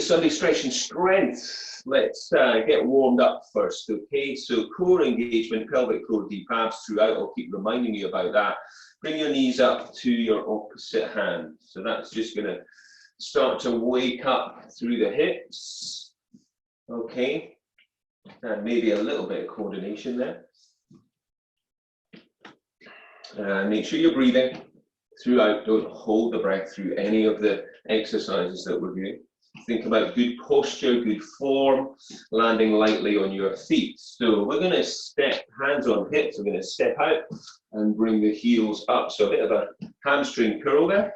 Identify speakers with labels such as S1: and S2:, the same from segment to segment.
S1: Sunday stretch and strength. Let's get warmed up first, okay? So core engagement, pelvic floor deep abs throughout. I'll keep reminding you about that. Bring your knees up to your opposite hand. So that's just going to start to wake up through the hips, okay? And maybe a little bit of coordination there. Make sure you're breathing throughout. Don't hold the breath through any of the exercises that we're doing. Think about good posture, good form, landing lightly on your feet. So we're going to step, hands on hips, we're going to step out and bring the heels up. So a bit of a hamstring curl there.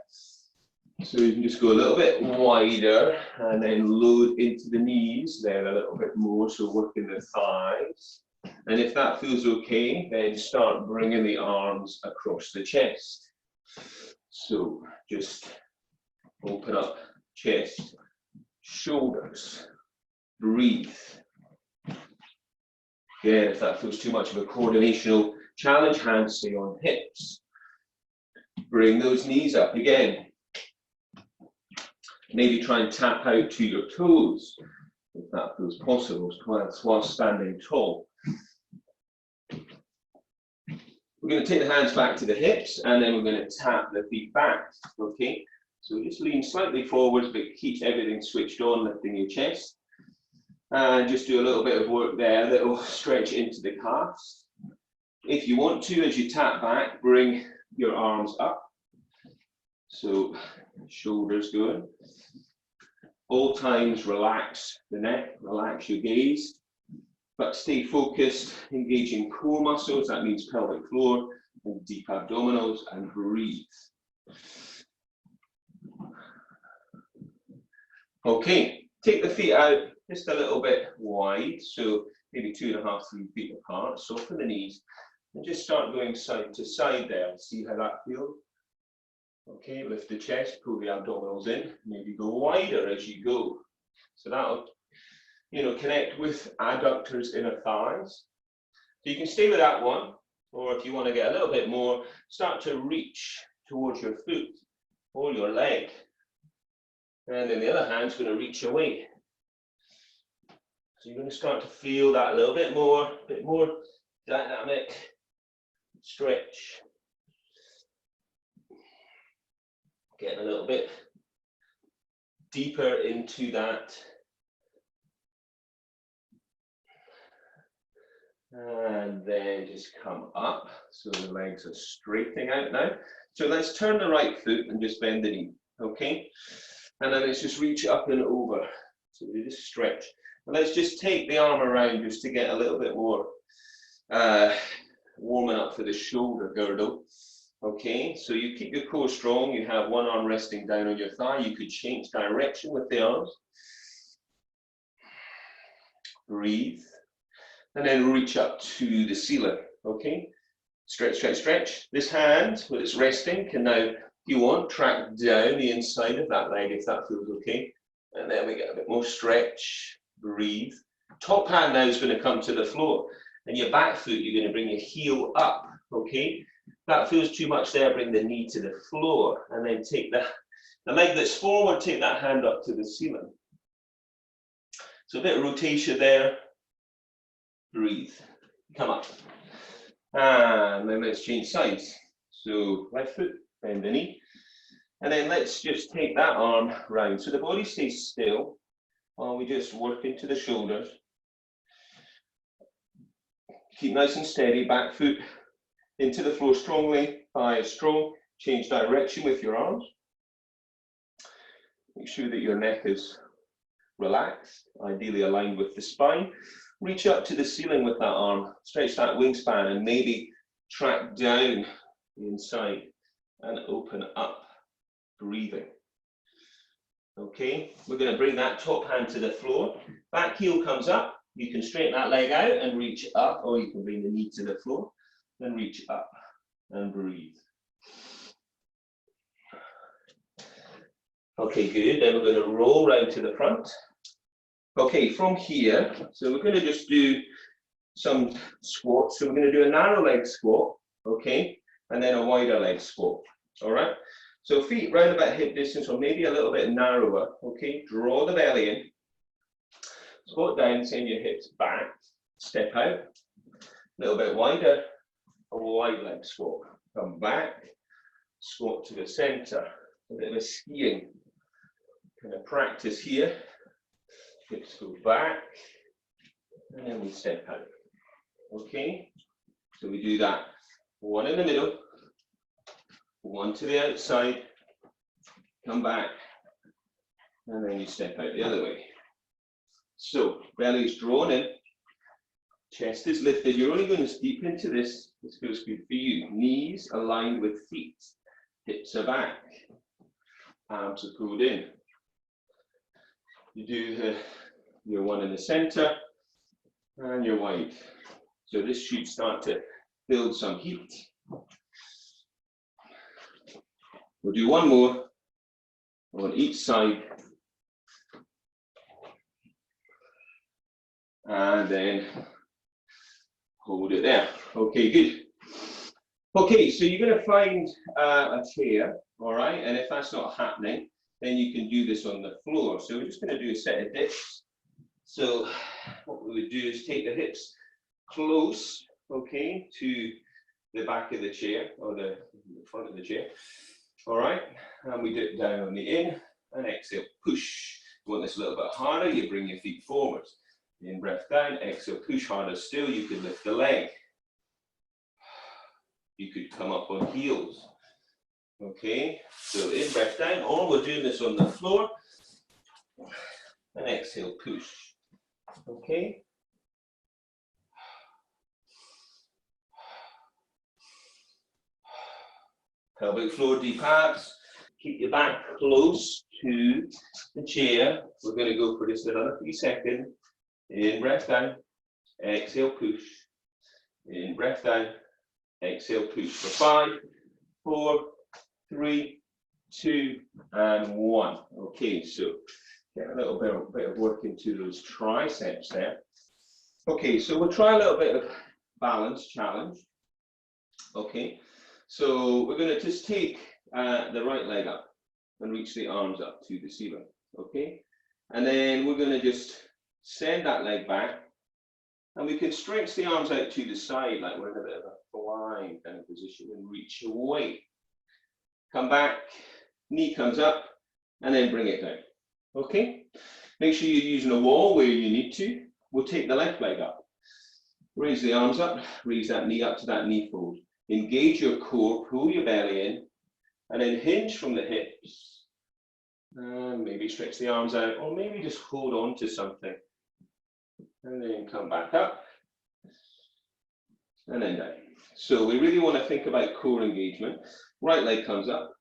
S1: So you can just go a little bit wider and then load into the knees there a little bit more. So working the thighs. And if that feels okay, then start bringing the arms across the chest. So just open up chest, shoulders, breathe. Again, if that feels too much of a coordinational challenge, hands stay on hips. Bring those knees up again. Maybe try and tap out to your toes, if that feels possible, while standing tall. We're going to take the hands back to the hips, and then we're going to tap the feet back, okay? So just lean slightly forwards, but keep everything switched on, lifting your chest. And just do a little bit of work there that will stretch into the calves. If you want to, as you tap back, bring your arms up. So shoulders going. All times relax the neck, relax your gaze. But stay focused, engaging core muscles, that means pelvic floor and deep abdominals, and breathe. Okay, take the feet out just a little bit wide, so maybe 2.5, 3 feet apart. Soften the knees and just start going side to side there. See how that feels? Okay, lift the chest, pull the abdominals in, maybe go wider as you go. So that'll, connect with adductors, inner thighs. So you can stay with that one, or if you want to get a little bit more, start to reach towards your foot or your leg. And then the other hand's going to reach away. So you're going to start to feel that a little bit more dynamic stretch. Getting a little bit deeper into that. And then just come up. So the legs are straightening out now. So let's turn the right foot and just bend the knee, okay? And then let's just reach up and over. So we just stretch. And let's just take the arm around just to get a little bit more warming up for the shoulder girdle. Okay, so you keep your core strong. You have one arm resting down on your thigh. You could change direction with the arms. Breathe. And then reach up to the ceiling, okay? Stretch, stretch, stretch. This hand, when it's resting, can now, if you want, track down the inside of that leg, if that feels okay. And then we get a bit more stretch, breathe. Top hand now is going to come to the floor. And your back foot, you're going to bring your heel up, okay? If that feels too much there, bring the knee to the floor. And then take the leg that's forward, take that hand up to the ceiling. So a bit of rotation there. Breathe, come up, and then let's change sides. So left foot, bend the knee, and then let's just take that arm round. So the body stays still while we just work into the shoulders. Keep nice and steady, back foot into the floor strongly, thighs strong, change direction with your arms. Make sure that your neck is relaxed, ideally aligned with the spine. Reach up to the ceiling with that arm, stretch that wingspan, and maybe track down the inside and open up, breathing. Okay, we're going to bring that top hand to the floor. Back heel comes up. You can straighten that leg out and reach up, or you can bring the knee to the floor and reach up and breathe. Okay, good. Then we're going to roll round to the front. Okay, from here, so we're going to just do some squats. So we're going to do a narrow leg squat, okay, and then a wider leg squat, all right? So feet round about hip distance or maybe a little bit narrower, okay? Draw the belly in. Squat down, send your hips back, step out. A little bit wider, a wide leg squat. Come back, squat to the center. A bit of a skiing kind of practice here. Hips go back, and then we step out. Okay? So we do that. One in the middle, one to the outside, come back, and then you step out the other way. So, belly is drawn in, chest is lifted. You're only going to steep into this. This feels good for you. Knees aligned with feet. Hips are back. Arms are pulled in. You do your one in the center and your wide. So this should start to build some heat. We'll do one more on each side. And then hold it there. Okay, good. Okay, so you're going to find a chair, all right? And if that's not happening, then you can do this on the floor. So we're just going to do a set of dips. So what we would do is take the hips close, okay, to the back of the chair or the front of the chair. All right, and we dip down on the in and exhale, push. You want this a little bit harder, you bring your feet forwards. In breath down, exhale, push harder still. You could lift the leg. You could come up on heels. Okay, so in breath down, or we're doing this on the floor. And exhale, push. Okay. Pelvic floor deep abs. Keep your back close to the chair. We're going to go for just another 3 seconds. In breath down, exhale, push. In breath down, exhale, push for 5, 4, 3, 2, and 1. Okay, so get a little bit of work into those triceps there. Okay, so we'll try a little bit of balance challenge. Okay, so we're going to just take the right leg up and reach the arms up to the ceiling. Okay, and then we're going to just send that leg back, and we can stretch the arms out to the side like we're in a bit of a flying kind of position and reach away. Come back, knee comes up, and then bring it down. Okay? Make sure you're using a wall where you need to. We'll take the left leg up. Raise the arms up, raise that knee up to that knee fold. Engage your core, pull your belly in, and then hinge from the hips. And maybe stretch the arms out, or maybe just hold on to something. And then come back up, and then down. So we really want to think about core engagement. Right leg comes up,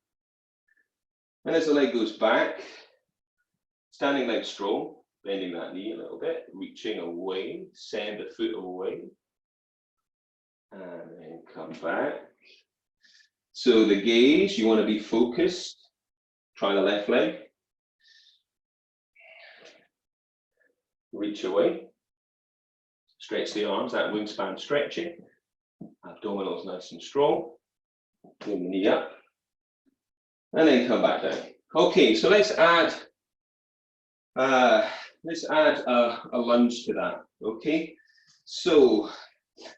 S1: and as the leg goes back, standing leg strong, bending that knee a little bit, reaching away, send the foot away, and then come back. So the gaze, you want to be focused. Try the left leg. Reach away. Stretch the arms, that wingspan stretching. Abdominals nice and strong. Bring the knee up. And then come back down. Okay, so let's add a lunge to that. Okay, so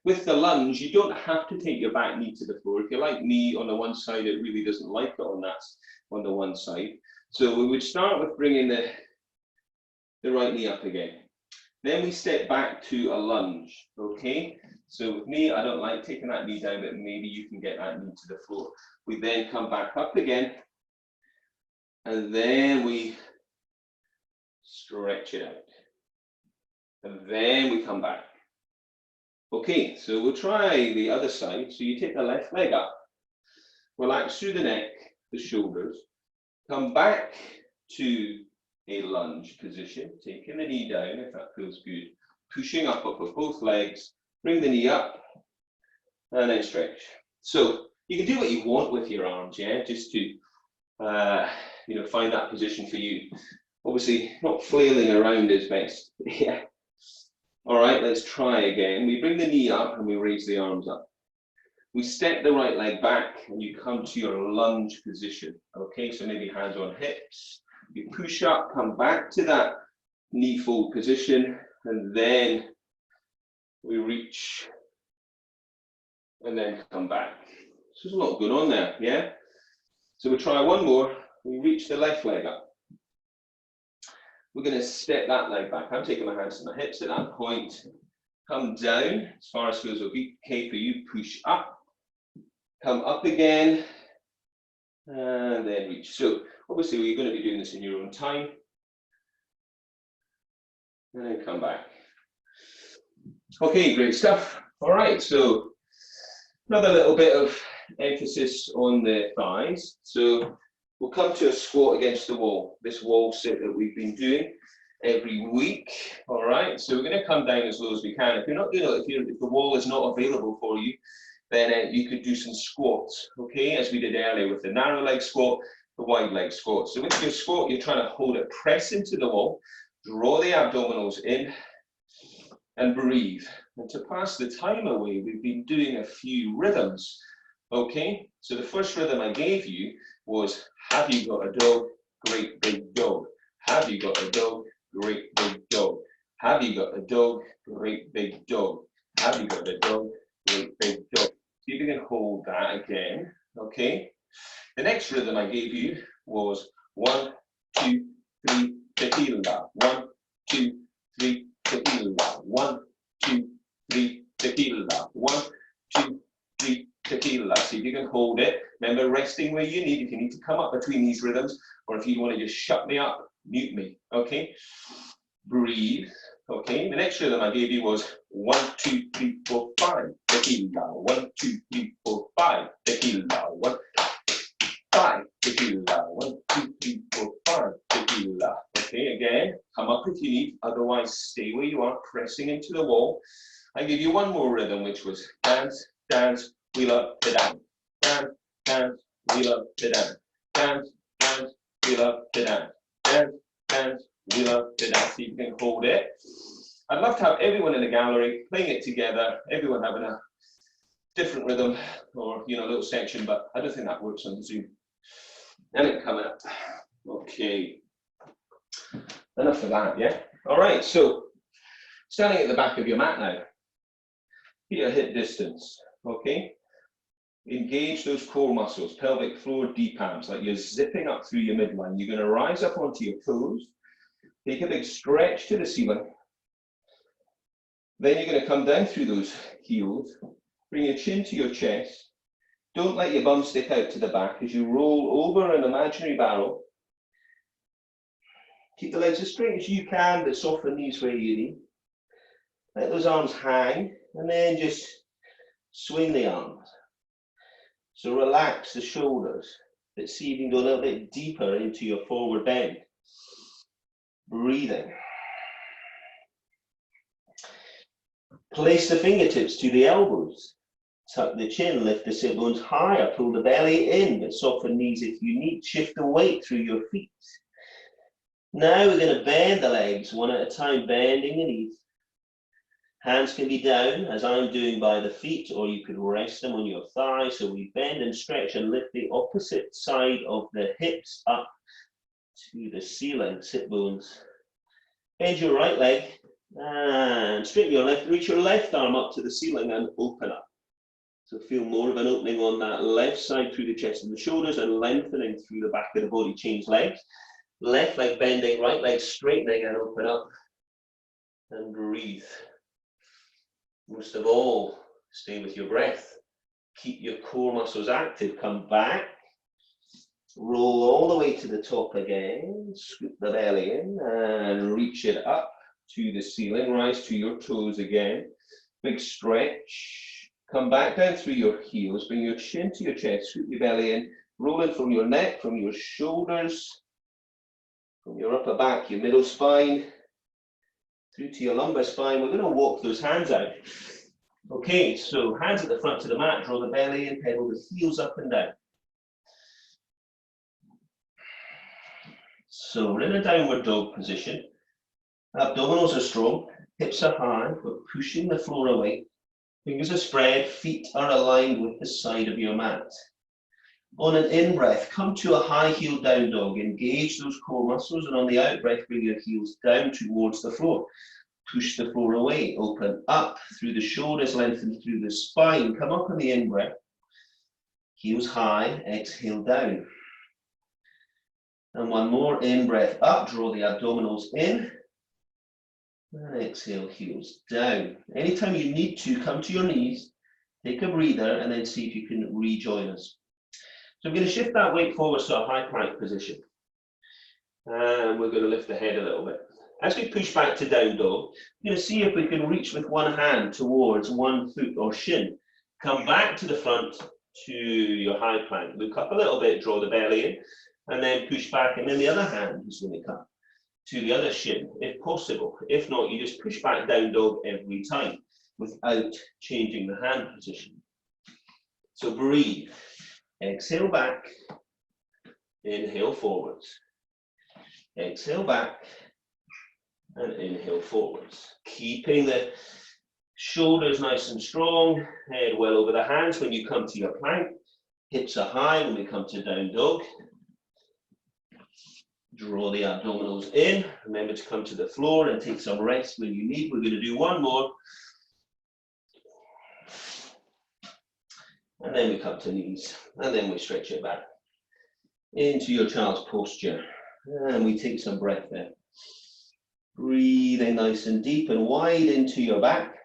S1: with the lunge, you don't have to take your back knee to the floor. If you like me on the one side, it really doesn't like it on the one side. So we would start with bringing the right knee up again. Then we step back to a lunge, okay? So with me, I don't like taking that knee down, but maybe you can get that knee to the floor. We then come back up again, and then we stretch it out. And then we come back. Okay, so we'll try the other side. So you take the left leg up, relax through the neck, the shoulders, come back to a lunge position, taking the knee down if that feels good, pushing up with both legs, bring the knee up, and then stretch. So you can do what you want with your arms, yeah, just to find that position for you. Obviously, not flailing around is best. Yeah. All right, let's try again. We bring the knee up and we raise the arms up. We step the right leg back and you come to your lunge position. Okay, so maybe hands on hips. You push up, come back to that knee fold position, and then we reach and then come back. So there's a lot going on there, yeah? So we'll try one more. We reach the left leg up. We're going to step that leg back. I'm taking my hands to my hips at that point. Come down as far as feels okay for you. Push up. Come up again. And then reach. So obviously you're going to be doing this in your own time. And then come back. Okay, great stuff. All right, so another little bit of emphasis on the thighs. So we'll come to a squat against the wall. This wall sit that we've been doing every week. All right, so we're going to come down as low as we can. If you're not doing it, if the wall is not available for you, then you could do some squats, okay, as we did earlier with the narrow leg squat, the wide leg squat. So with your squat, you're trying to hold it, press into the wall, draw the abdominals in, and breathe. And to pass the time away, we've been doing a few rhythms, okay? So the first rhythm I gave you was, have you got a dog? Great big dog. Have you got a dog? Great big dog. Have you got a dog? Great big dog. Have you got a dog? Great big dog. See if you can hold that again, okay? The next rhythm I gave you was 1, 2, 3, tequila. 1, 2, 3, tequila. 1, 2, 3, tequila. 1, 2, 3, tequila. See if you can hold it. Remember, resting where you need. If you need to come up between these rhythms, or if you want to just shut me up, mute me, okay? Breathe, okay? The next rhythm I gave you was 1, 2, 3, 4, 5, tequila. 1, 2, 3, 4, 5, tequila. 1, 5, tequila. 1, 2, 3, 4, 5, tequila. Okay, again, come up if you need, otherwise stay where you are, pressing into the wall. I give you one more rhythm, which was dance, dance, wheel up, to down. Dance, dance, wheel up, to down. Dance, dance, wheel up, to down. Dance, dance, wheel up, to down. See if you can hold it. I'd love to have everyone in the gallery playing it together, everyone having a different rhythm or, you know, a little section, but I don't think that works on Zoom. And it coming up. Okay. Enough of that, yeah? All right, so standing at the back of your mat now. Feet at hip distance, okay? Engage those core muscles, pelvic floor, deep abs, like you're zipping up through your midline. You're going to rise up onto your toes, take a big stretch to the ceiling. Then you're going to come down through those heels, bring your chin to your chest. Don't let your bum stick out to the back as you roll over an imaginary barrel. Keep the legs as straight as you can, but soften these where you need. Let those arms hang, and then just swing the arms. So relax the shoulders, but see if you can go a little bit deeper into your forward bend. Breathing. Place the fingertips to the elbows. Tuck the chin, lift the sit bones higher, pull the belly in, but soften knees if you need. Shift the weight through your feet. Now we're going to bend the legs one at a time, bending the knees. Hands can be down, as I'm doing by the feet, or you could rest them on your thighs. So we bend and stretch and lift the opposite side of the hips up to the ceiling, sit bones. Bend your right leg and straighten your left, reach your left arm up to the ceiling and open up. So feel more of an opening on that left side through the chest and the shoulders and lengthening through the back of the body. Change legs. Left leg bending, right leg straightening and open up and breathe. Most of all, stay with your breath. Keep your core muscles active. Come back. Roll all the way to the top again. Scoop the belly in and reach it up to the ceiling. Rise to your toes again. Big stretch. Come back down through your heels. Bring your chin to your chest. Scoop your belly in. Roll in from your neck, from your shoulders, from your upper back, your middle spine, through to your lumbar spine. We're going to walk those hands out. Okay, so hands at the front of the mat, draw the belly in, pedal the heels up and down. So we're in a downward dog position. Abdominals are strong, hips are high, we're pushing the floor away. Fingers are spread, feet are aligned with the side of your mat. On an in-breath, come to a high heel down dog, engage those core muscles, and on the out-breath, bring your heels down towards the floor. Push the floor away, open up through the shoulders, lengthen through the spine. Come up on the in-breath, heels high, exhale down. And one more, in-breath up, draw the abdominals in. And exhale, heels down. Anytime you need to, come to your knees, take a breather, and then see if you can rejoin us. So I'm going to shift that weight forward to a high plank position. And we're going to lift the head a little bit. As we push back to down dog, we're going to see if we can reach with one hand towards one foot or shin. Come back to the front to your high plank. Look up a little bit, draw the belly in, and then push back. And then the other hand is going to come to the other shin, if possible. If not, you just push back down dog every time without changing the hand position. So breathe. Exhale back. Inhale forwards. Exhale back. And inhale forwards. Keeping the shoulders nice and strong, head well over the hands when you come to your plank. Hips are high when we come to down dog. Draw the abdominals in. Remember to come to the floor and take some rest when you need. We're going to do one more. And then we come to knees. And then we stretch it back into your child's posture. And we take some breath there. Breathing nice and deep and wide into your back.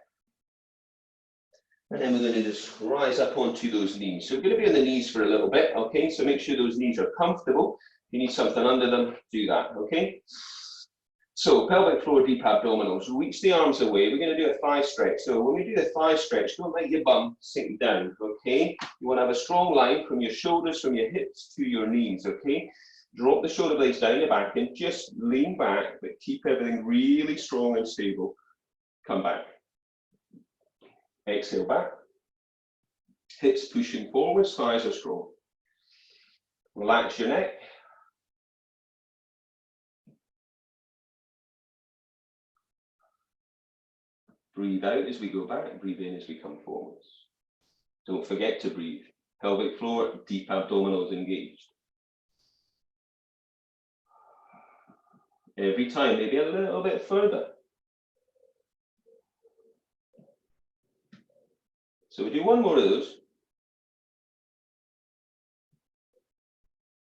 S1: And then we're going to just rise up onto those knees. So we're going to be on the knees for a little bit, okay? So make sure those knees are comfortable. If you need something under them, do that, okay? So pelvic floor, deep abdominals. Reach the arms away. We're going to do a thigh stretch. So when we do the thigh stretch, don't let your bum sink down, okay? You want to have a strong line from your shoulders, from your hips to your knees, okay? Drop the shoulder blades down your back and just lean back, but keep everything really strong and stable. Come back. Exhale back. Hips pushing forwards, thighs are strong. Relax your neck. Breathe out as we go back, breathe in as we come forwards. Don't forget to breathe. Pelvic floor, deep abdominals engaged. Every time, maybe a little bit further. So we do one more of those.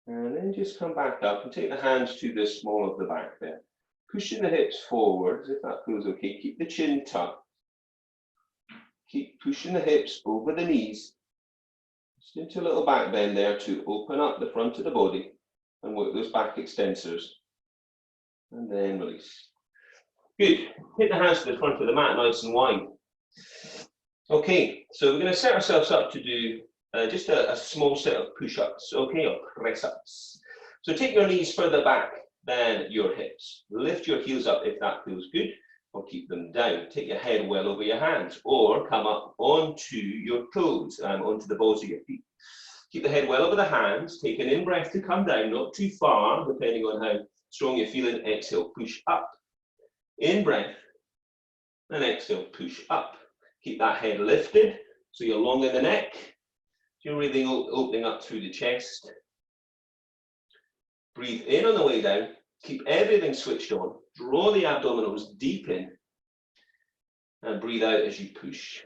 S1: And then just come back up and take the hands to the small of the back there. Pushing the hips forwards, if that feels okay. Keep the chin tucked. Keep pushing the hips over the knees. Just into a little back bend there to open up the front of the body and work those back extensors. And then release. Good. Hit the hands to the front of the mat nice and wide. Okay, so we're going to set ourselves up to do just a small set of push-ups, okay, or press-ups. So take your knees further back than your hips. Lift your heels up if that feels good, or keep them down. Take your head well over your hands, or come up onto your toes, onto the balls of your feet. Keep the head well over the hands. Take an in-breath to come down, not too far, depending on how strong you're feeling. Exhale, push up. In-breath, and exhale, push up. Keep that head lifted, so you're long in the neck. You're really opening up through the chest. Breathe in on the way down. Keep everything switched on. Draw the abdominals deep in. And breathe out as you push.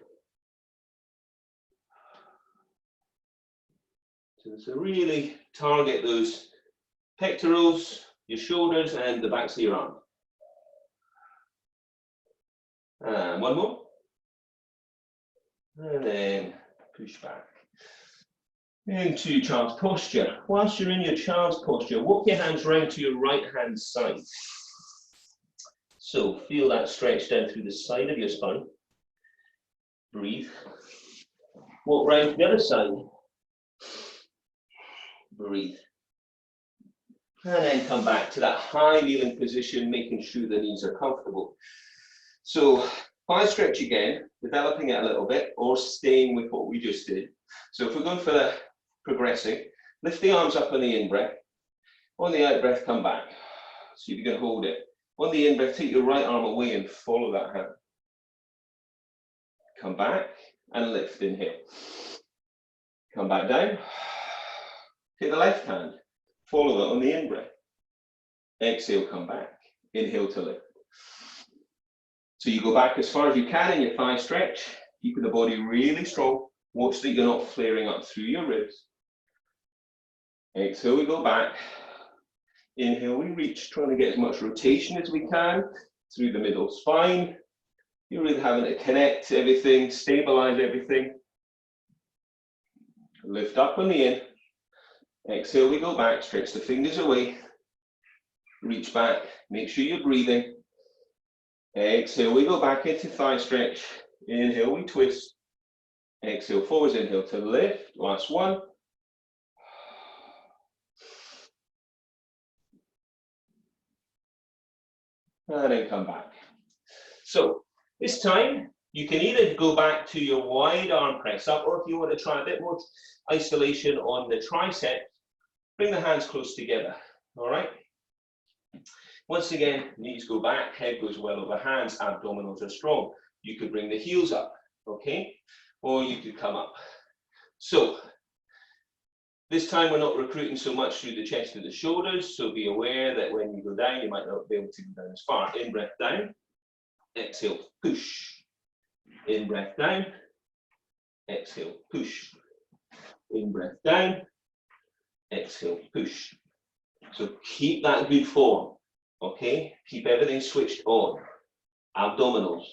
S1: So really target those pectorals, your shoulders, and the backs of your arms. And one more. And then push back. Into child's posture. Whilst you're in your child's posture, walk your hands round to your right hand side. So feel that stretch down through the side of your spine. Breathe. Walk round to the other side. Breathe. And then come back to that high kneeling position, making sure the knees are comfortable. So thigh stretch again, developing it a little bit, or staying with what we just did. So if we're going for the progressing, lift the arms up on the in-breath. On the out-breath, come back. See if you can hold it. On the in-breath, take your right arm away and follow that hand. Come back, and lift, inhale. Come back down. Take the left hand, follow it on the in-breath. Exhale, come back. Inhale to lift. So you go back as far as you can in your thigh stretch, keeping the body really strong. Watch that you're not flaring up through your ribs. Exhale, we go back. Inhale, we reach, trying to get as much rotation as we can through the middle spine. You're really having to connect everything, stabilize everything. Lift up on the in. Exhale, we go back, stretch the fingers away. Reach back, make sure you're breathing. Exhale, we go back into thigh stretch. Inhale, we twist. Exhale, forwards, inhale to lift. Last one. And then come back. So this time, you can either go back to your wide arm press up, or if you want to try a bit more isolation on the tricep, bring the hands close together, all right? Once again, knees go back, head goes well over hands, abdominals are strong. You could bring the heels up, okay? Or you could come up. So, this time we're not recruiting so much through the chest and the shoulders, so be aware that when you go down, you might not be able to go down as far. In breath down, exhale, push. In breath down, exhale, push. In breath down, exhale, push. So keep that good form, okay? Keep everything switched on. Abdominals,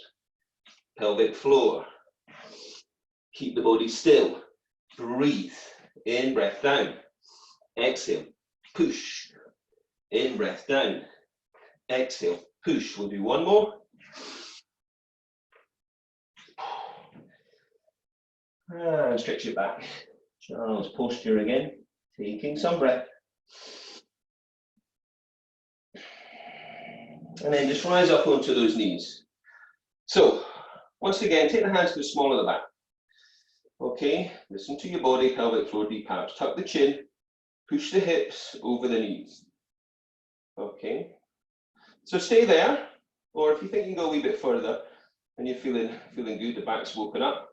S1: pelvic floor. Keep the body still. Breathe. In breath down, exhale, push. In breath down, exhale, push. We'll do one more. And stretch it back. Child's posture again, taking some breath. And then just rise up onto those knees. So, once again, take the hands to the small of the back. Okay, listen to your body, pelvic floor, deep abs. Tuck the chin, push the hips over the knees. Okay, so stay there, or if you think you can go a wee bit further and you're feeling good, the back's woken up,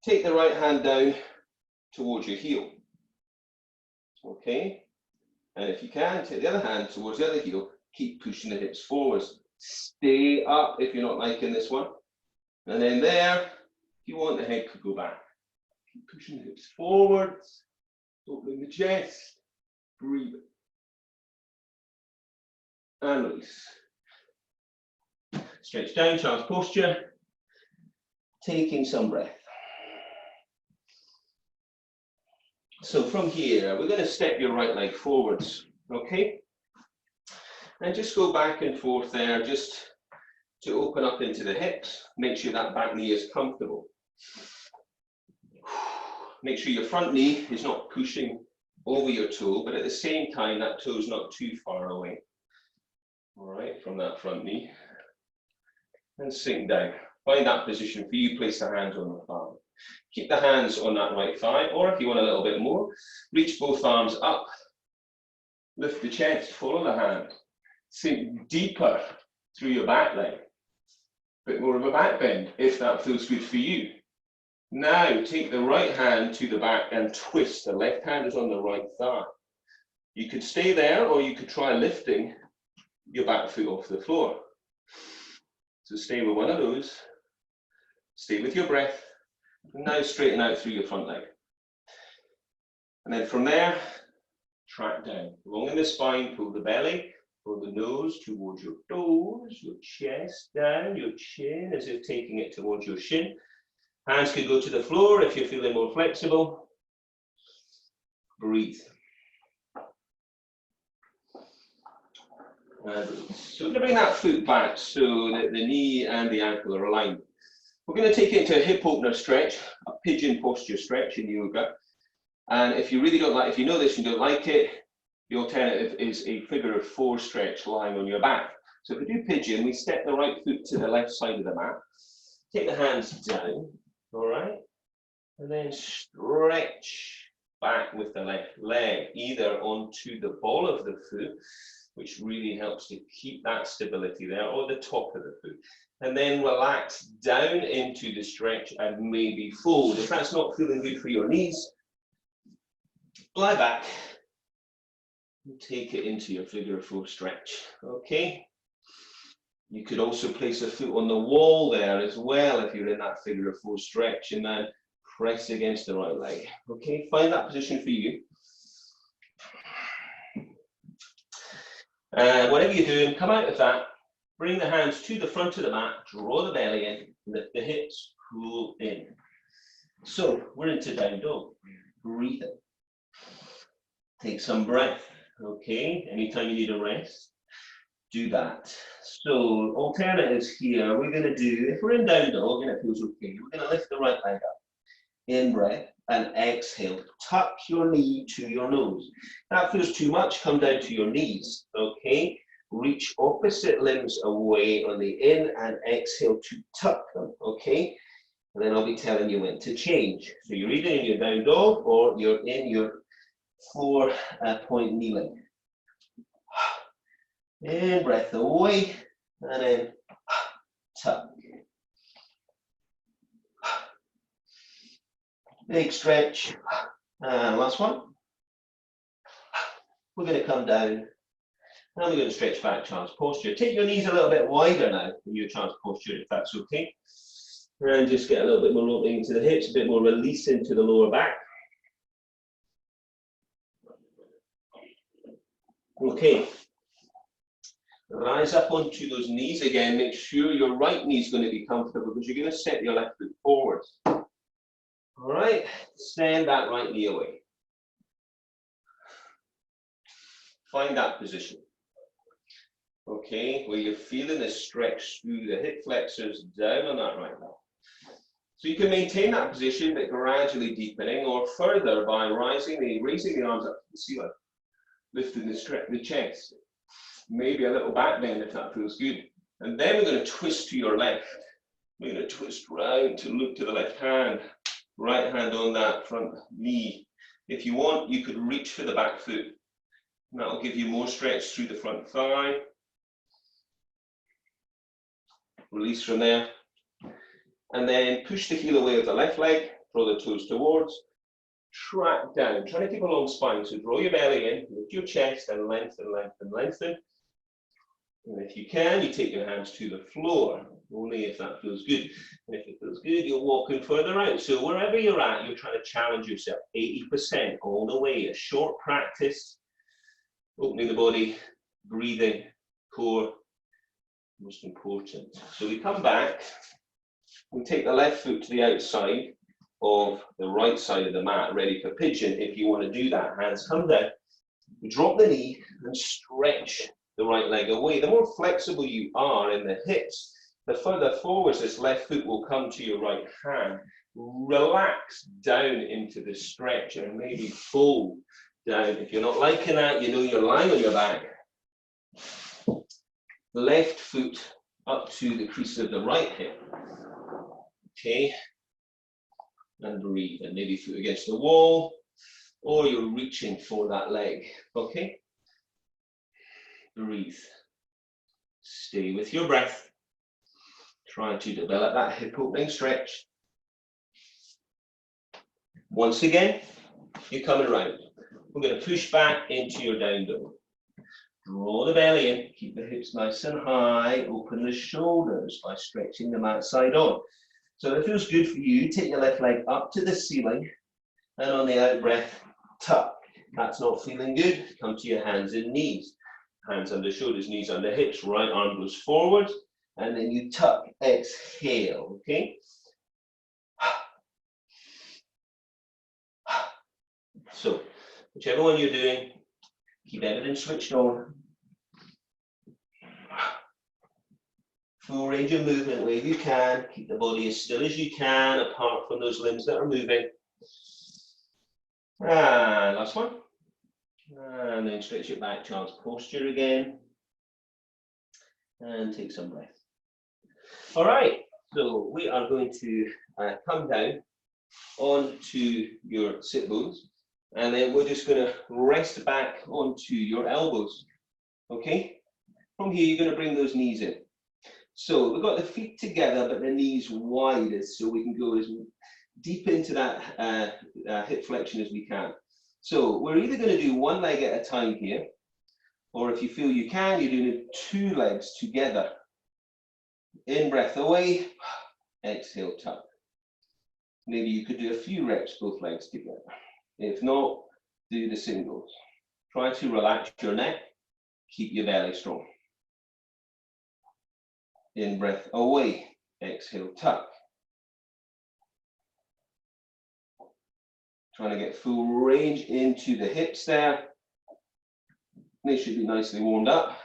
S1: take the right hand down towards your heel. Okay, and if you can, take the other hand towards the other heel, keep pushing the hips forwards. Stay up if you're not liking this one. And then there, if you want, the head could go back. Keep pushing the hips forwards, opening the chest, breathe. And release. Stretch down, child's posture, taking some breath. So from here, we're going to step your right leg forwards, okay? And just go back and forth there, just to open up into the hips. Make sure that back knee is comfortable. Make sure your front knee is not pushing over your toe, but at the same time, that toe is not too far away. All right, from that front knee. And sink down. Find that position for you, place the hands on the thigh. Keep the hands on that right thigh, or if you want a little bit more, reach both arms up. Lift the chest, follow the hand. Sink deeper through your back leg. Bit more of a back bend, if that feels good for you. Now, take the right hand to the back and twist. The left hand is on the right thigh. You could stay there, or you could try lifting your back foot off the floor. So stay with one of those. Stay with your breath. Now straighten out through your front leg. And then from there, track down. Long in the spine, pull the belly, pull the nose towards your toes, your chest down, your chin as if taking it towards your shin. Hands could go to the floor if you're feeling more flexible. Breathe. And breathe. So we're going to bring that foot back so that the knee and the ankle are aligned. We're going to take it into a hip opener stretch, a pigeon posture stretch in yoga. And if you really don't like, if you know this and don't like it, the alternative is a figure of four stretch lying on your back. So if we do pigeon, we step the right foot to the left side of the mat. Take the hands down, all right? And then stretch back with the left leg, either onto the ball of the foot, which really helps to keep that stability there, or the top of the foot. And then relax down into the stretch and maybe fold. If that's not feeling good for your knees, lie back and take it into your figure 4 stretch, okay? You could also place a foot on the wall there as well if you're in that figure 4 stretch, and then press against the right leg, okay? Find that position for you. Whatever you're doing, come out of that. Bring the hands to the front of the mat, draw the belly in, lift the hips, pull in. So we're into down dog. Breathe in. Take some breath, okay? Anytime you need a rest, do that. So alternatives here, we're gonna do, if we're in down dog and it feels okay, we're gonna lift the right leg up. In breath and exhale. Tuck your knee to your nose. That feels too much, come down to your knees, okay? Reach opposite limbs away on the in and exhale to tuck them, okay? And then I'll be telling you when to change. So you're either in your down dog or you're in your 4-point kneeling. In, breath away, and then tuck. Big stretch. And last one. We're going to come down. Now we're going to stretch back, child's posture. Take your knees a little bit wider now in your child's posture, if that's okay. And just get a little bit more opening into the hips, a bit more release into the lower back. Okay. Rise up onto those knees again. Make sure your right knee is going to be comfortable because you're going to set your left foot forward. All right. Stand that right knee away. Find that position. Okay, where you're feeling the stretch through the hip flexors down on that right leg. So you can maintain that position, but gradually deepening, or further by raising the arms up to the ceiling, lifting the chest. Maybe a little back bend if that feels good. And then we're going to twist to your left. We're going to twist round to look to the left hand, right hand on that front knee. If you want, you could reach for the back foot. And that'll give you more stretch through the front thigh. Release from there. And then push the heel away with the left leg, draw the toes towards, track down. Try to keep a long spine, so draw your belly in, lift your chest and lengthen, lengthen, lengthen. And if you can, you take your hands to the floor, only if that feels good. And if it feels good, you're walking further out. So wherever you're at, you're trying to challenge yourself, 80% all the way, a short practice, opening the body, breathing, core, most important. So we come back, we take the left foot to the outside of the right side of the mat, ready for pigeon. If you want to do that, hands come down, you drop the knee and stretch the right leg away. The more flexible you are in the hips, the further forwards this left foot will come to your right hand. Relax down into the stretch and maybe fold down. If you're not liking that, you know you're lying on your back. Left foot up to the crease of the right hip. Okay. And breathe. And maybe foot against the wall, or you're reaching for that leg. Okay. Breathe. Stay with your breath. Try to develop that hip opening stretch. Once again, you're coming around. We're going to push back into your down dog. Draw the belly in, keep the hips nice and high, open the shoulders by stretching them outside on. So if it feels good for you, take your left leg up to the ceiling, and on the out breath, tuck. That's not feeling good, come to your hands and knees. Hands under shoulders, knees under hips, right arm goes forward, and then you tuck, exhale, okay? So, whichever one you're doing, keep everything switched on. Full range of movement wherever you can. Keep the body as still as you can, apart from those limbs that are moving. And last one. And then stretch it back, child's posture again. And take some breath. All right, so we are going to come down onto your sit bones. And then we're just going to rest back onto your elbows. Okay? From here, you're going to bring those knees in. So we've got the feet together, but the knees wide, so we can go as deep into that hip flexion as we can. So we're either going to do one leg at a time here, or if you feel you can, you're doing 2 legs together. In breath away, exhale, tuck. Maybe you could do a few reps, both legs together. If not, do the singles. Try to relax your neck, keep your belly strong. In breath away, exhale, tuck. Trying to get full range into the hips there. They should be nicely warmed up.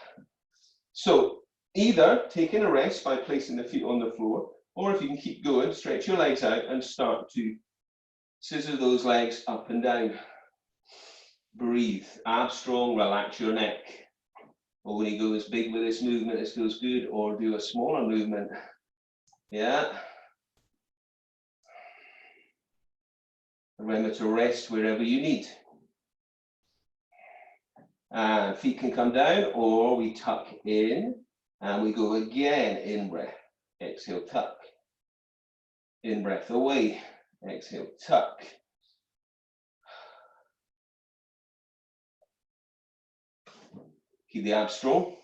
S1: So either taking a rest by placing the feet on the floor, or if you can keep going, stretch your legs out and start to scissor those legs up and down. Breathe, abs strong, relax your neck. Only go as big with this movement as feels good, or do a smaller movement. Yeah. Remember to rest wherever you need. And feet can come down, or we tuck in, and we go again, in breath, exhale, tuck. In breath away, exhale, tuck. Keep the abs strong.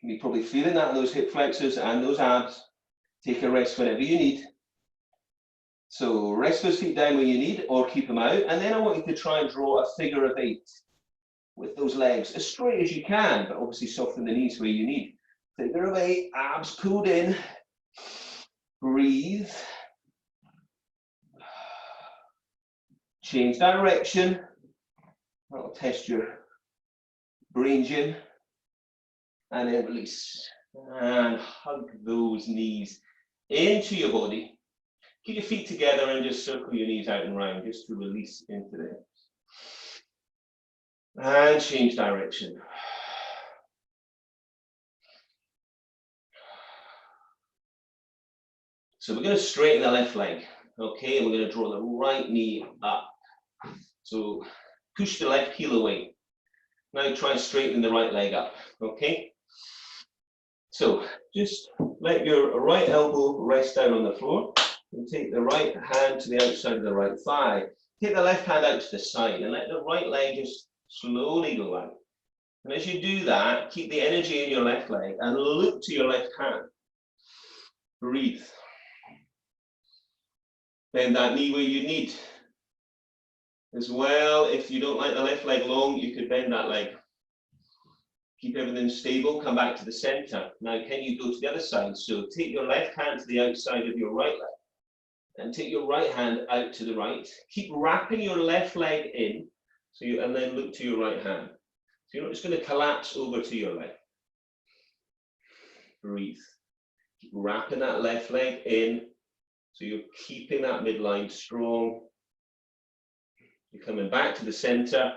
S1: You're probably feeling that in those hip flexors and those abs. Take a rest whenever you need. So rest those feet down when you need, or keep them out. And then I want you to try and draw a figure of 8 with those legs as straight as you can, but obviously soften the knees where you need. Figure of 8, abs pulled in. Breathe. Change direction. That'll test your brain gym. And then release. And hug those knees into your body. Keep your feet together and just circle your knees out and round just to release into the hips. And change direction. So we're going to straighten the left leg. Okay, and we're going to draw the right knee up. So push the left heel away. Now try and straighten the right leg up. Okay. So just let your right elbow rest down on the floor. And take the right hand to the outside of the right thigh. Take the left hand out to the side and let the right leg just slowly go out. And as you do that, keep the energy in your left leg and look to your left hand. Breathe. Bend that knee where you need. As well, if you don't like the left leg long, you could bend that leg. Keep everything stable, come back to the center. Now, can you go to the other side? So take your left hand to the outside of your right leg. And take your right hand out to the right. Keep wrapping your left leg in, and then look to your right hand. So you're not just going to collapse over to your left. Breathe. Keep wrapping that left leg in, so you're keeping that midline strong. You're coming back to the center,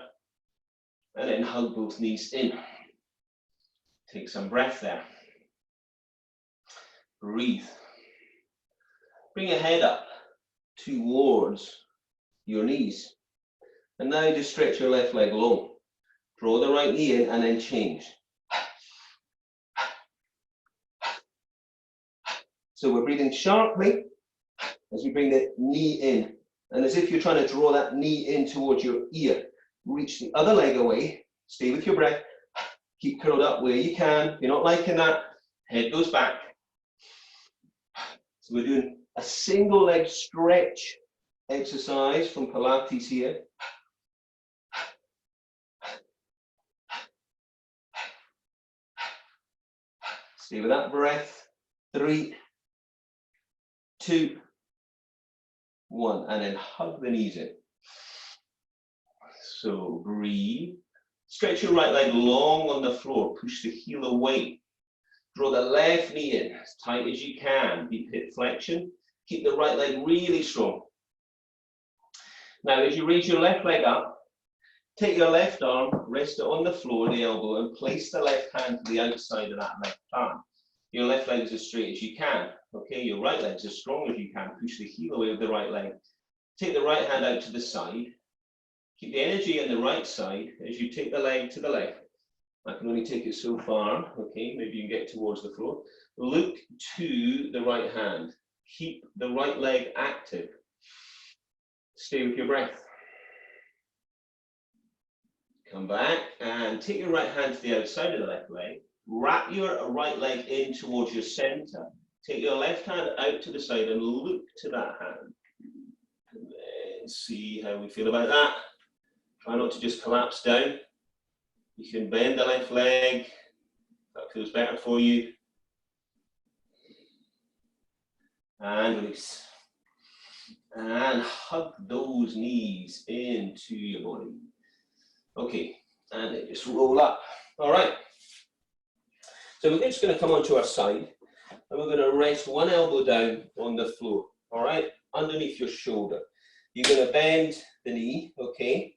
S1: and then hug both knees in. Take some breath there. Breathe. Bring your head up towards your knees. And now just stretch your left leg long. Draw the right knee in and then change. So we're breathing sharply as we bring the knee in. And as if you're trying to draw that knee in towards your ear. Reach the other leg away. Stay with your breath. Keep curled up where you can. If you're not liking that, head goes back. So we're doing a single leg stretch exercise from Pilates here. Stay with that breath. 3, 2, 1, and then hug the knees in. So breathe. Stretch your right leg long on the floor. Push the heel away. Draw the left knee in as tight as you can. Deep hip flexion. Keep the right leg really strong. Now, as you raise your left leg up, take your left arm, rest it on the floor, the elbow, and place the left hand to the outside of that left arm. Your left leg is as straight as you can. Okay, your right leg is as strong as you can. Push the heel away with the right leg. Take the right hand out to the side. Keep the energy on the right side as you take the leg to the left. I can only take it so far. Okay, maybe you can get towards the floor. Look to the right hand. Keep the right leg active. Stay with your breath. Come back and take your right hand to the outside of the left leg. Wrap your right leg in towards your center. Take your left hand out to the side and look to that hand. And then see how we feel about that. Try not to just collapse down. You can bend the left leg. If that feels better for you. And release. And hug those knees into your body. Okay, and then just roll up. All right. So we're just going to come onto our side, and we're going to rest one elbow down on the floor. All right, underneath your shoulder. You're going to bend the knee, okay,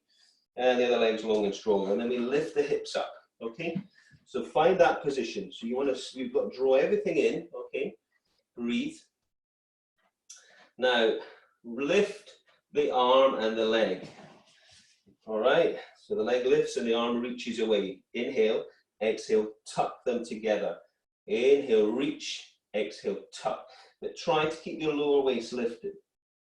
S1: and the other leg's long and strong, and then we lift the hips up, okay. So find that position. So you've got to draw everything in, okay. Breathe. Now lift the arm and the leg. All right, so the leg lifts and the arm reaches away. Inhale, exhale, tuck them together. Inhale, reach, exhale, tuck. But try to keep your lower waist lifted.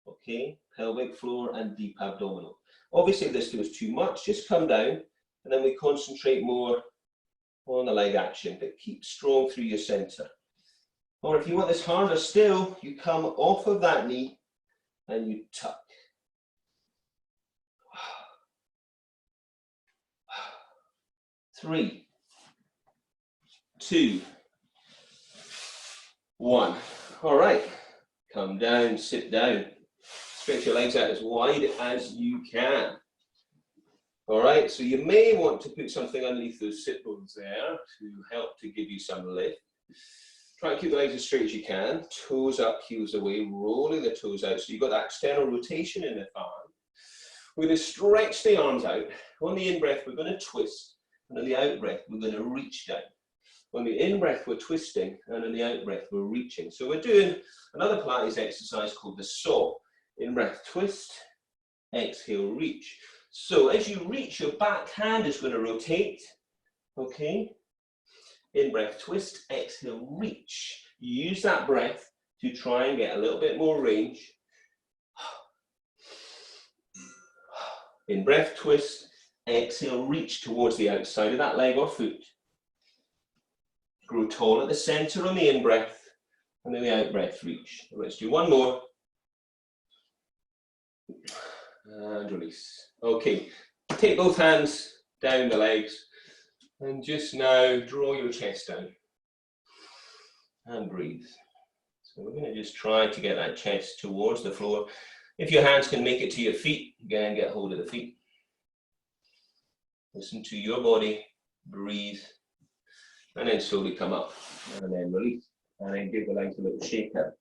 S1: Okay, pelvic floor and deep abdominal. Obviously, if this feels too much, just come down and then we concentrate more on the leg action, but keep strong through your center. Or if you want this harder still, you come off of that knee and you tuck. 3, 2, 1. All right, come down, sit down. Stretch your legs out as wide as you can. All right, so you may want to put something underneath those sit bones there to help to give you some lift. Try and keep the legs as straight as you can. Toes up, heels away, rolling the toes out. So you've got that external rotation in the arm. We're going to stretch the arms out. On the in-breath, we're going to twist. And on the out-breath, we're going to reach down. On the in-breath, we're twisting. And on the out-breath, we're reaching. So we're doing another Pilates exercise called the saw. In-breath, twist. Exhale, reach. So as you reach, your back hand is going to rotate. Okay. In-breath, twist. Exhale, reach. Use that breath to try and get a little bit more range. In-breath, twist. Exhale, reach towards the outside of that leg or foot. Grow tall at the center on the in-breath, and then the out-breath, reach. Let's do one more. And release. Okay, take both hands down the legs, and just now draw your chest down. And breathe. So we're going to just try to get that chest towards the floor. If your hands can make it to your feet, again, get hold of the feet. Listen to your body, breathe, and then slowly come up, and then release, and then give the legs a little shake out.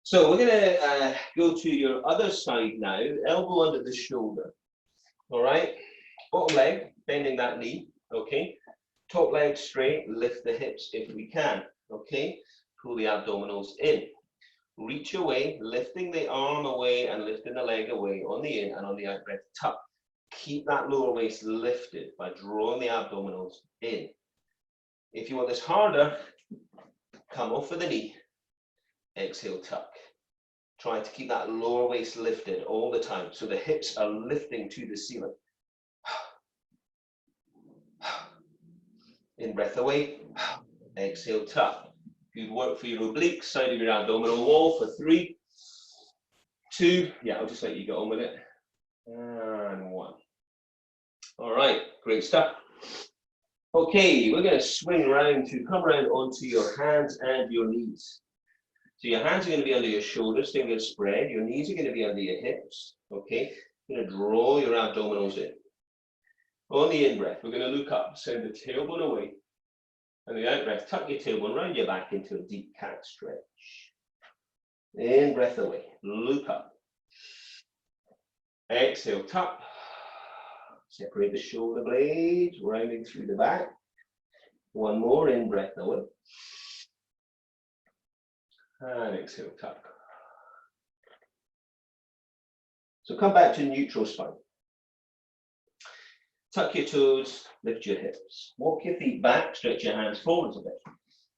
S1: So we're going to go to your other side now, elbow under the shoulder. All right, bottom leg, bending that knee, okay. Top leg straight, lift the hips if we can, okay. Pull the abdominals in. Reach away, lifting the arm away and lifting the leg away on the in and on the out breath, tuck. Keep that lower waist lifted by drawing the abdominals in. If you want this harder, come off of the knee, exhale, tuck. Try to keep that lower waist lifted all the time so the hips are lifting to the ceiling. In breath away, exhale, tuck. Good work for your obliques, side of your abdominal wall for 3, 2, yeah, I'll just let you get on with it. And 1. All right, great stuff. Okay, we're going to swing around to come around onto your hands and your knees. So your hands are going to be under your shoulders, fingers spread. Your knees are going to be under your hips. Okay, you're going to draw your abdominals in. On the in-breath, we're going to look up, send the tailbone away. And the out-breath, tuck your tailbone round your back into a deep cat stretch. In-breath away, look up. Exhale, tuck. Separate the shoulder blades, rounding through the back. One more, in-breath away. And exhale, tuck. So come back to neutral spine. Tuck your toes, lift your hips. Walk your feet back, stretch your hands forwards a bit.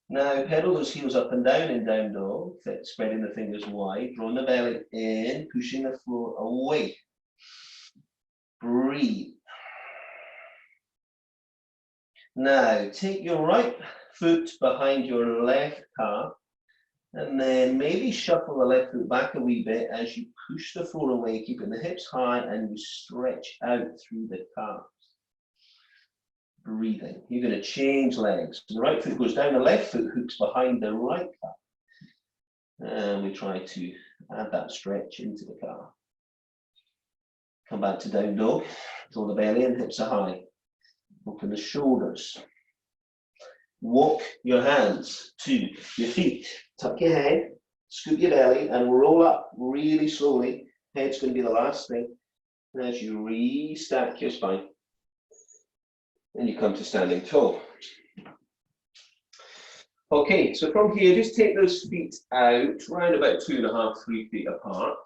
S1: Now pedal those heels up and down in down dog, spreading the fingers wide, drawing the belly in, pushing the floor away. Breathe. Now take your right foot behind your left calf, and then maybe shuffle the left foot back a wee bit as you push the floor away, keeping the hips high, and you stretch out through the calves. Breathing. You're going to change legs. So the right foot goes down, the left foot hooks behind the right calf. And we try to add that stretch into the calf. Come back to down dog. Draw the belly in, hips are high. Open the shoulders. Walk your hands to your feet. Tuck your head, scoop your belly, and roll up really slowly. Head's going to be the last thing. As you restack your spine. And you come to standing tall. Okay, so from here, just take those feet out, round about 2.5, 3 feet apart.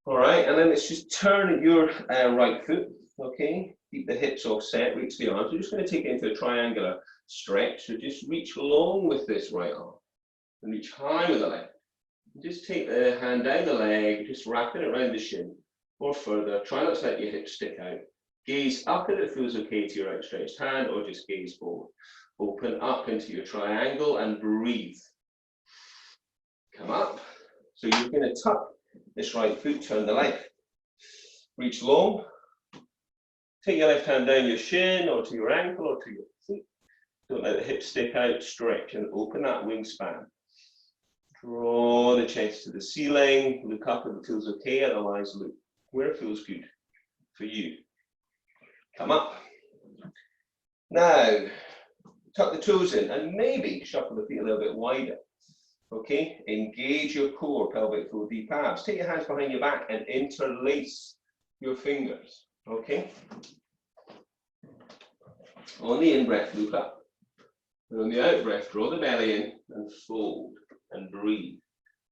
S1: All right, and then let's just turn your right foot, okay? Keep the hips offset, reach the arms. We're just going to take it into a triangular stretch. So just reach long with this right arm and reach high with the left. And just take the hand down the leg, just wrapping it around the shin or further. Try not to let your hips stick out. Gaze up if it feels okay to your outstretched hand, or just gaze forward. Open up into your triangle and breathe. Come up. So you're going to tuck this right foot, turn the left. Reach long. Take your left hand down your shin or to your ankle or to your feet. Don't let the hips stick out, stretch and open that wingspan. Draw the chest to the ceiling. Look up if it feels okay, otherwise look where it feels good for you. Come up. Now, tuck the toes in and maybe shuffle the feet a little bit wider. Okay, engage your core, pelvic floor, deep abs. Take your hands behind your back and interlace your fingers. Okay. On the in-breath, look up. And on the out-breath, draw the belly in and fold and breathe.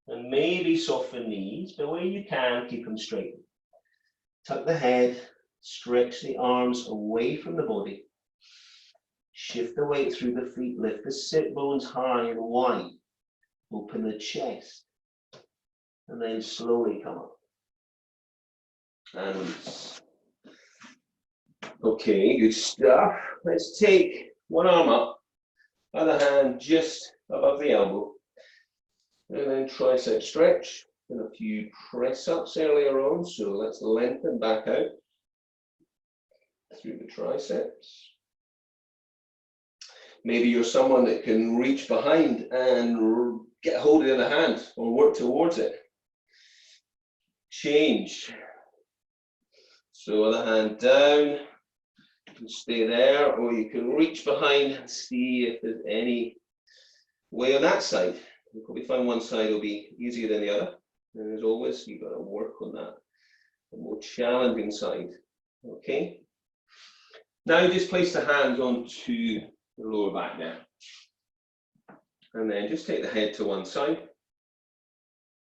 S1: And maybe soften knees, but where you can, keep them straight. Tuck the head. Stretch the arms away from the body. Shift the weight through the feet. Lift the sit bones high and wide. Open the chest. And then slowly come up. And release. Okay, good stuff. Let's take one arm up. Other hand just above the elbow. And then tricep stretch. And a few press ups earlier on. So let's lengthen back out. Through the triceps. Maybe you're someone that can reach behind and get hold of the other hand or work towards it. Change. So other hand down and stay there, or you can reach behind and see if there's any way on that side. You'll probably find one side will be easier than the other. And as always, you've got to work on that. The more challenging side. Okay. Now just place the hands onto the lower back now. And then just take the head to one side.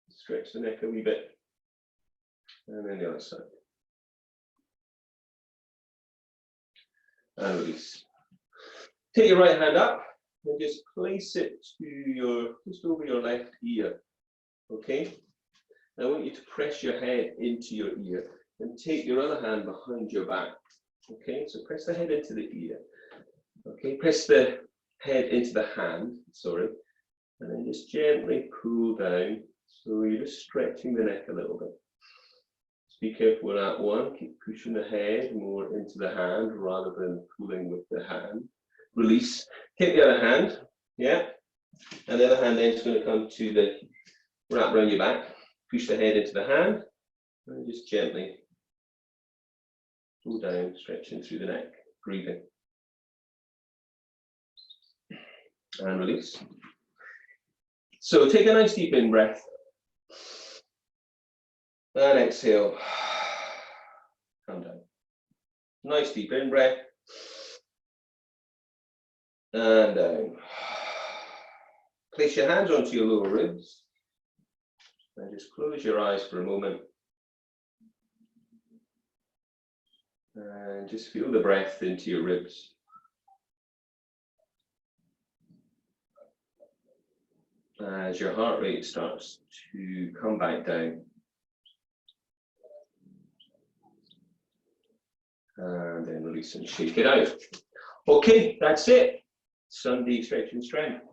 S1: Stretch the neck a wee bit. And then the other side. And release. Take your right hand up and just place it to just over your left ear. Okay? I want you to press your head into your ear and take your other hand behind your back. Okay, so press the head into the ear. Okay, press the head into the hand, sorry, and then just gently pull down. So you're just stretching the neck a little bit. Just be careful with that one. Keep pushing the head more into the hand rather than pulling with the hand. Release. Take the other hand, yeah, and the other hand then is going to come to the wrap around your back. Push the head into the hand and just gently pull down, stretching through the neck, breathing. And release. So take a nice deep in breath. And exhale. Come down. Nice deep in breath. And down. Place your hands onto your lower ribs. And just close your eyes for a moment. And just feel the breath into your ribs. As your heart rate starts to come back down. And then release and shake it out. Okay, that's it. Sunday stretch and strength.